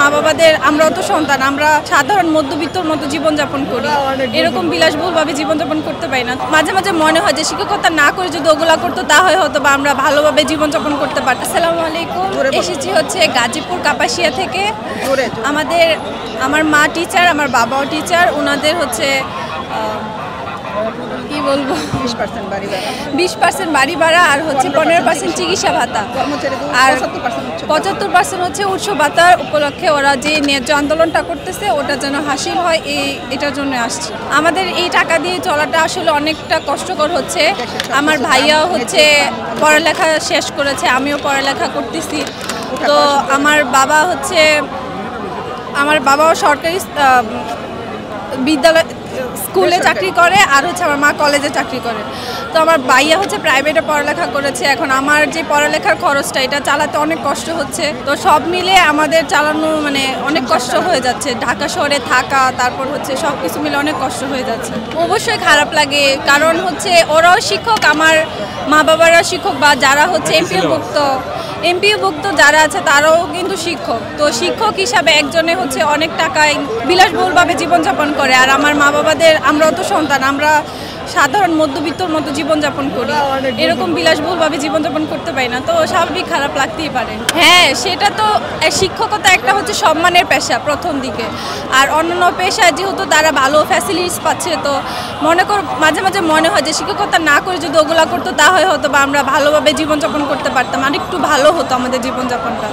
মা বাবাদের, আমরাও তো সন্তান, আমরা সাধারণ মধ্যবিত্তর মতো জীবনযাপন করি, এরকম বিলাসবহুলভাবে জীবনযাপন করতে পারি না। মাঝে মাঝে মনে হয় যে শিক্ষকতা না করে যদি ওগুলা করতো তাহলে হয়তো বা আমরা ভালোভাবে জীবনযাপন করতে পারতাম। আসসালামু আলাইকুম, এসেছি হচ্ছে গাজীপুর কাপাসিয়া থেকে। আমার মা টিচার, আমার বাবাও টিচার। ওনাদের হচ্ছে কি বলবো 20% বাড়ি ভাড়া আর হচ্ছে 15% চিকিৎসা ভাতা আর 75% হচ্ছে উৎসব ভাতার উপলক্ষে ওরা যে ন্যায্য আন্দোলনটা করতেছে ওটা যেন হাসিল হয়, এটার জন্য আসছে। আমাদের এই টাকা দিয়ে চলাটা আসলে অনেকটা কষ্টকর হচ্ছে। আমার ভাইয়া হচ্ছে পড়ালেখা শেষ করেছে, আমিও পড়ালেখা করতেছি। তো আমার বাবাও সরকারি বিদ্যালয় স্কুলে চাকরি করে আর হচ্ছে আমার মা কলেজে চাকরি করে। তো আমার ভাইয়া হচ্ছে প্রাইভেটে পড়ালেখা করেছে। এখন আমার যে পড়ালেখার খরচটা এটা চালাতে অনেক কষ্ট হচ্ছে। তো সব মিলে আমাদের চালানো মানে অনেক কষ্ট হয়ে যাচ্ছে। ঢাকা শহরে থাকা, তারপর হচ্ছে সব কিছু মিলে অনেক কষ্ট হয়ে যাচ্ছে। অবশ্যই খারাপ লাগে, কারণ হচ্ছে ওরাও শিক্ষক, আমার মা বাবারা শিক্ষক, বা যারা হচ্ছে এমপিওভুক্ত যারা আছে তারাও কিন্তু শিক্ষক। তো শিক্ষক হিসাবে একজনে হচ্ছে অনেক টাকায় বিলাসবহুলভাবে জীবনযাপন করে, আর আমার মা বাবাদের, আমরাও তো সন্তান, আমরা সাধারণ মধ্যবিত্তর মতো জীবনযাপন করি, এরকম বিলাসবহুলভাবে জীবনযাপন করতে পারি না। তো স্বাভাবিক খারাপ লাগতেই পারে। হ্যাঁ, সেটা তো শিক্ষকতা একটা হচ্ছে সম্মানের পেশা প্রথম দিকে, আর অন্যান্য পেশায় যেহেতু তারা ভালো ফ্যাসিলিটিস পাচ্ছে, তো মাঝে মাঝে মনে হয় যে শিক্ষকতা না করে যদি ওগুলা করতো তাহলে হয়তো বা আমরা ভালোভাবে জীবনযাপন করতে পারতাম, আর একটু ভালো হতো আমাদের জীবনযাপনটা।